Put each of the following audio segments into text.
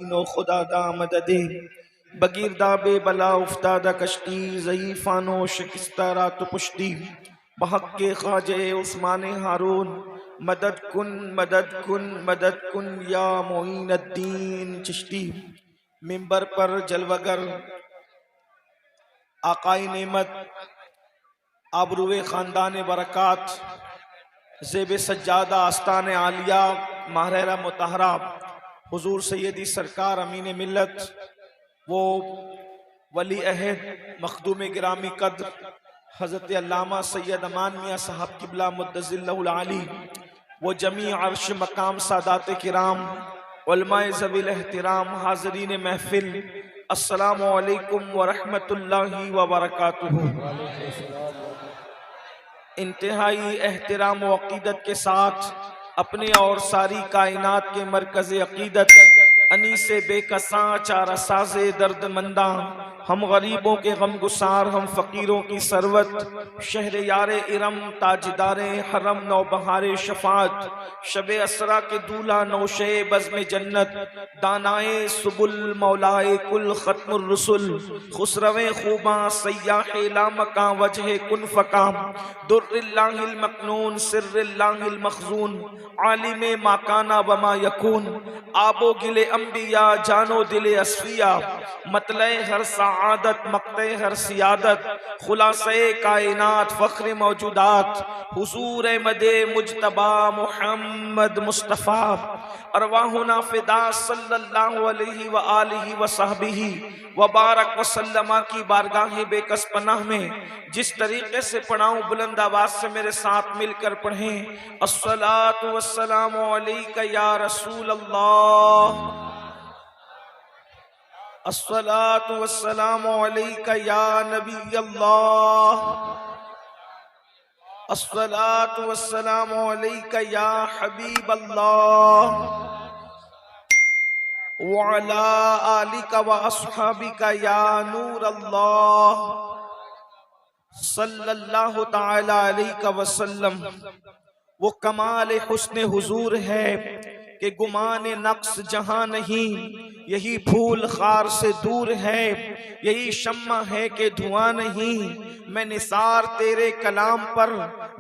No खुदा दा मददे बगीरदा बेबला उफ्तादा कश्ती ज़ईफ़ानो शिकस्ता रात पुश्ती बहक के ख्वाजे उस्मान हारून मदद कुन या मोइनुद्दीन चिश्ती। मिंबर पर जलवगर आकाई नेमत आबरूए ख़ानदान बरक़ात ज़ेब सज्जादा आस्तान आलिया महरेरा मुतहरा हुजूर सैयदी सरकार अमीन मिल्लत वो वली अहद मखदूम गिरामी कद्र हज़रत अल्लामा सैयद अमान मियाँ साहब किबला मुद्दज़िल्लहुल आली वो जमी अर्श मकाम सादात किराम उलमाए ज़वील एहतिराम हाज़रीन महफिल अस्सलामु अलैकुम व रहमतुल्लाहि व बरकातुहू। इंतहाई एहतिराम व अक़ीदत के साथ अपने और सारी कायनात के मरकज़ अक़ीदत अनीसे बेकसां चारा साज़े दर्दमंदा हम गरीबों के गम गुसार हम फ़कीरों की सरवत शहर यारे इरम ताजदारे हरम नौबहारे शफात शबे असरा के दूल्हा नौशे बज़्म जन्नत दानाए सुबुल मौलाए कुल ख़त्मुर रसूल खुसरवे खूबा सय्याहे लामका वजह कुन फ़काम दुर्रिल्लाहिल मकनून सिर्रिल्लाहिल मखज़ून आलिमे माकाना वमा यकून आबो गिले अंबिया जानो दिले अस्फिया मतले हर सआदत मक्ते हर सियादत खुलासे कायनात फ़ख्र मौजूदात हुजूर मदे मुजतबा मुहम्मद मुस्तफ़ा अरवाहुना फ़िदा सल्लल्लाहु अलैहि व आलिहि व सहबिही व बारक वसल्लमा की बारगाह बेकस पनाह में जिस तरीके से पढ़ाऊं बुलंद आवाज से मेरे साथ मिलकर पढ़ें। अस्सलातु वस्सलामु अलैका या रसूल अल्लाह, अस्सलातु वस्सलामु अलैका या नबी अल्लाह, अस्सलातु वस्सलामु अलैका या हबीब अल्लाह व अला आलिका व अस्हाबिका या नूर अल्लाह सल्लल्लाहु ताला अलैहि वसल्लम। वो कमाल हुस्न हुजूर है कि गुमान नक्स जहां नहीं, यही फूल खार से दूर है, यही शम्मा है कि धुआं नहीं। मैं निसार तेरे कलाम पर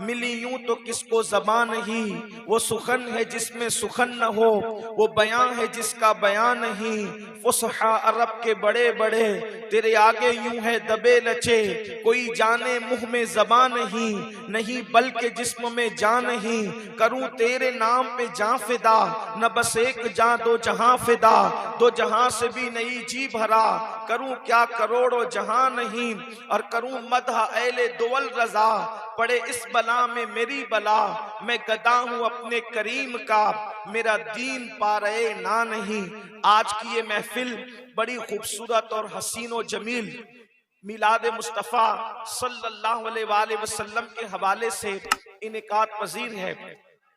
मिली यूं तो किसको ज़बान नहीं। वो सुखन है जिसमें सुखन न हो, वो बयां है जिसका बयां नहीं। फुसहा अरब के बड़े बड़े तेरे आगे यूं है दबे लचे, कोई जाने मुंह में ज़बान नहीं, नहीं बल्कि जिस्म में जान नहीं। करूं तेरे नाम पे जां फिदा, न बस एक जां दो जहां फिदा, दो जहां से भी नई जी भरा। करूं क्या करोड़ों जहां नहीं, और करूं मदह ऐले दुवल रजा। पड़े इस बला में मेरी बला, मैं गदा हूं अपने करीम का, मेरा दीन पारे ना नहीं। आज की ये महफिल बड़ी खूबसूरत और हसीन व जमील मिलाद मुस्तफ़ा सल्लल्लाहु अलैहि वसल्लम के हवाले से इनेकात पजीर है।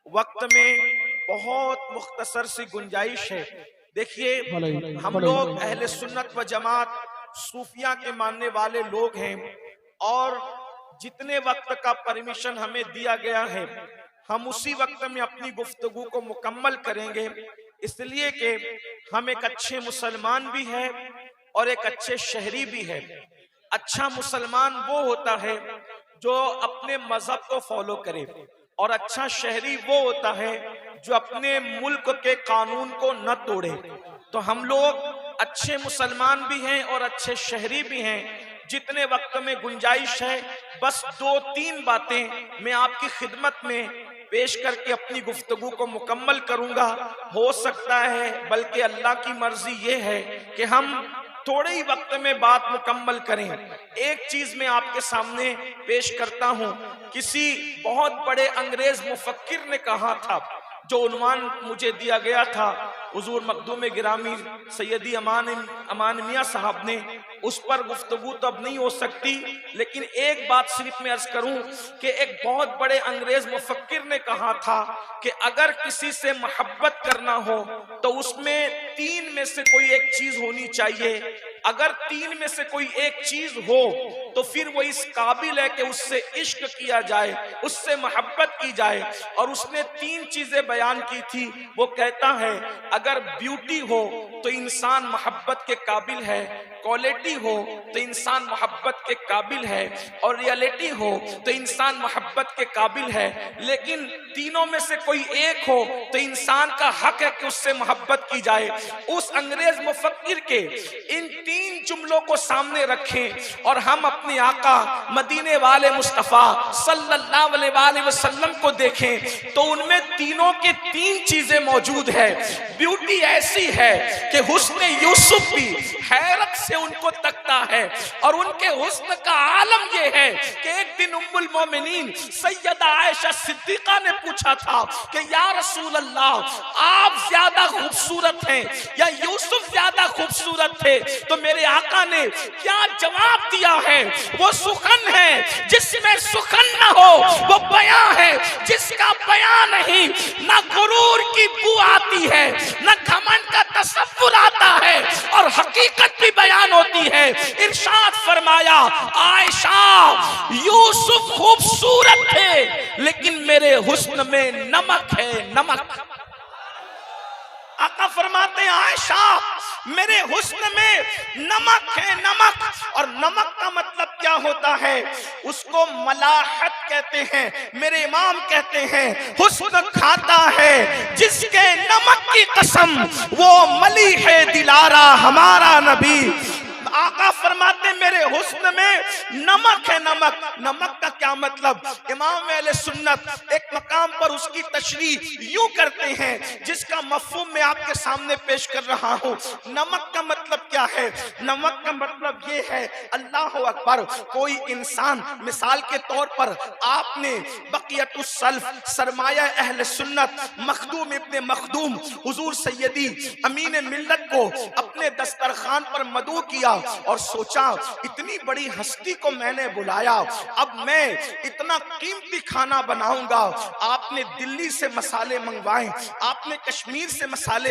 वक्त में बहुत मुख्तसर सी गुंजाइश है। देखिए, हम लोग अहले सुन्नत व जमात सूफिया के मानने वाले लोग हैं, और जितने वक्त का परमिशन हमें दिया गया है हम उसी वक्त में अपनी गुफ्तगू को मुकम्मल करेंगे, इसलिए कि हम एक अच्छे मुसलमान भी हैं और एक अच्छे शहरी भी है। अच्छा मुसलमान वो होता है जो अपने मजहब को फॉलो करे, और अच्छा शहरी वो होता है जो अपने मुल्क के कानून को न तोड़े। तो हम लोग अच्छे मुसलमान भी हैं और अच्छे शहरी भी हैं। जितने वक्त में गुंजाइश है, बस दो तीन बातें मैं आपकी खिदमत में पेश करके अपनी गुफ्तगू को मुकम्मल करूंगा। हो सकता है, बल्कि अल्लाह की मर्जी ये है कि हम थोड़े ही वक्त में बात मुकम्मल करें। एक चीज मैं आपके सामने पेश करता हूं। किसी बहुत बड़े अंग्रेज मुफक्किर ने कहा था, जो उन्वान मुझे दिया गया था हुजूर मखदूम गिरामी सैयदी अमान मियाँ साहब ने, उस पर गुफ्तगू तो अब नहीं हो सकती, लेकिन एक बात सिर्फ मैं अर्ज करूं कि एक बहुत बड़े अंग्रेज मुफक्किर ने कहा था कि अगर किसी से मोहब्बत करना हो तो उसमें तीन में से कोई एक चीज होनी चाहिए। अगर तीन में से कोई एक चीज हो तो फिर वो इस काबिल है कि उससे इश्क किया जाए, उससे मोहब्बत की जाए। और उसने तीन चीजें बयान की थी। वो कहता है अगर ब्यूटी हो तो इंसान मोहब्बत के काबिल है, क्वालिटी हो तो इंसान मोहब्बत के काबिल है, और रियलिटी हो तो इंसान मोहब्बत के काबिल है। लेकिन तीनों में से कोई एक हो तो इंसान का हक है कि उससे मोहब्बत की जाए। उस अंग्रेज मुफक्किर के इन तीन जुमलों को सामने रखें और हम अपने आका मदीने वाले मुस्तफा सल्लल्लाहु अलैहि वसल्लम को देखें तो उनमें तीनों के तीन चीजें मौजूद है। ब्यूटी ऐसी है कि हुस्न यूसुफ भी हैरत से उनको तकता है, और उनके हुस्न का आलम यह है कि एक दिन उम्मुल मोमिनीन सैयदा आयशा सिद्दीका ने पूछा था कि या रसूल अल्लाह, आप ज्यादा खूबसूरत हैं या यूसुफ ज्यादा खूबसूरत थे? तो मेरे आका ने क्या जवाब दिया है? वो सुखन है जिसमें सुखन न हो, वो बयां है जिसका बयां नहीं। ना गुरूर की बू आती है, ना घमंड का तसव्वुर आता है, और हकीकत भी बयान होती है। इरशाद फरमाया, आयशा यूसुफ खूबसूरत थे लेकिन मेरे हुस्न में नमक है, नमक। आका फरमाते हैं आयशा मेरे हुस्न में नमक है, नमक। और नमक का मतलब क्या होता है? उसको मलाहत कहते हैं। मेरे इमाम कहते हैं हुस्न खाता है जिसके नमक की कसम, वो मली है दिलारा हमारा नबी। आका फरमाते मेरे हुस्न में नमक है, नमक। नमक का क्या मतलब? इमाम अहले सुन्नत एक मकाम पर उसकी तशरीह यूं करते हैं जिसका मफहूम मैं आपके सामने पेश कर रहा हूं। नमक का मतलब क्या है? नमक का मतलब ये है, अल्लाह अकबर, कोई इंसान, मिसाल के तौर पर आपने बकियतुस सल्फ सरमाया अहले सुन्नत मखदूम इब्ने मखदूम हुजूर सैयदी अमीन मिल्लत को अपने दस्तरखान पर मदऊ किया और सोचा इतनी बड़ी हस्ती को मैंने बुलाया, अब मैं इतना कीमती खाना बनाऊंगा। आपने दिल्ली से मसाले मंगवाए, आपने कश्मीर से मसाले